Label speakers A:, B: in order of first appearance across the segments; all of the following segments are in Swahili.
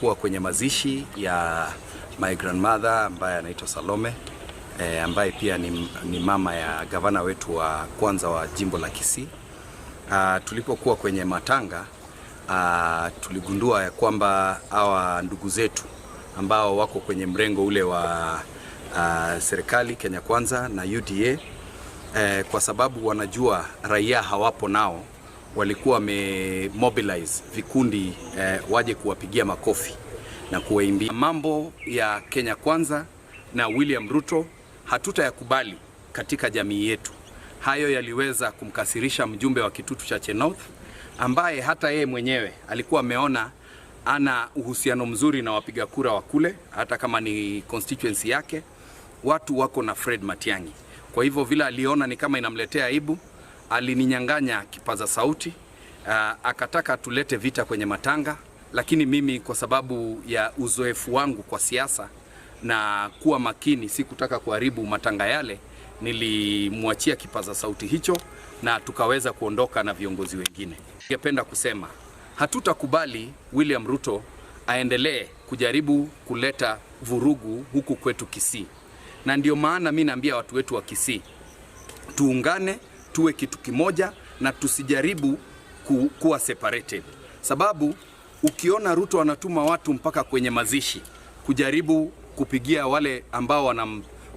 A: Kuwa kwenye mazishi ya my grandmother ambaye anaitwa Salome, ambaye pia ni mama ya gavana wetu wa kwanza wa jimbo la Kisii. Tulipokuwa kwenye matanga, tuligundua ya kwamba hawa ndugu zetu ambao wako kwenye mrengo ule wa serikali Kenya Kwanza na UDA, kwa sababu wanajua raia hawapo nao, walikuwa wamemobilize vikundi waje kuwapigia makofi na kuwaimbia. Mambo ya Kenya Kwanza na William Ruto hatutayakubali katika jamii yetu. Hayo yaliweza kumkasirisha mjumbe wa Kitutu Chache North, ambaye hata yeye mwenyewe alikuwa ameona ana uhusiano mzuri na wapiga kura wa kule, hata kama ni constituency yake watu wako na Fred Matiang'i. Kwa hivyo vile aliona ni kama inamletea aibu, alininyang'anya kipaza sauti, akataka tulete vita kwenye matanga, lakini mimi kwa sababu ya uzoefu wangu kwa siasa na kuwa makini, si kutaka kuharibu matanga yale, nilimwachia kipaza sauti hicho na tukaweza kuondoka na viongozi wengine. Ningependa kusema hatutakubali William Ruto aendelee kujaribu kuleta vurugu huku kwetu Kisii. Na ndio maana mimi naambia watu wetu wa Kisii, tuungane, tuwe kitu kimoja na tusijaribu kuwa separated. Sababu ukiona Ruto anatuma watu mpaka kwenye mazishi kujaribu kupigia wale ambao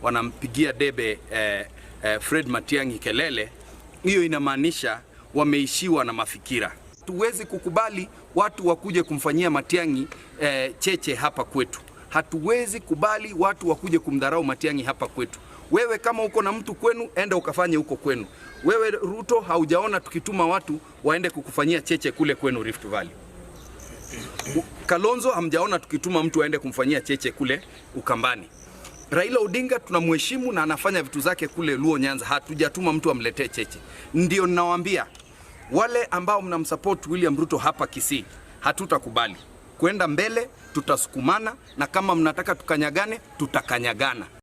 A: wanampigia debe Fred Matiang'i kelele, hiyo inamaanisha wameishiwa na mafikira. Hatuwezi kukubali watu wakuje kumfanyia Matiang'i cheche hapa kwetu. Hatuwezi kubali watu wakuje kumdharau Matiang'i hapa kwetu. Wewe kama uko na mtu kwenu, enda ukafanye huko kwenu. Wewe Ruto, haujaona tukituma watu waende kukufanyia cheche kule kwenu Rift Valley. Kalonzo, hamjaona tukituma mtu aende kumfanyia cheche kule Ukambani. Raila Odinga tunamheshimu na anafanya vitu zake kule Luo Nyanza, hatujatuma mtu amletee cheche. Ndio ninawaambia wale ambao mnamsupport William Ruto hapa Kisii, hatutakubali. Kwenda mbele tutasukumana, na kama mnataka tukanyagane, tutakanyagana.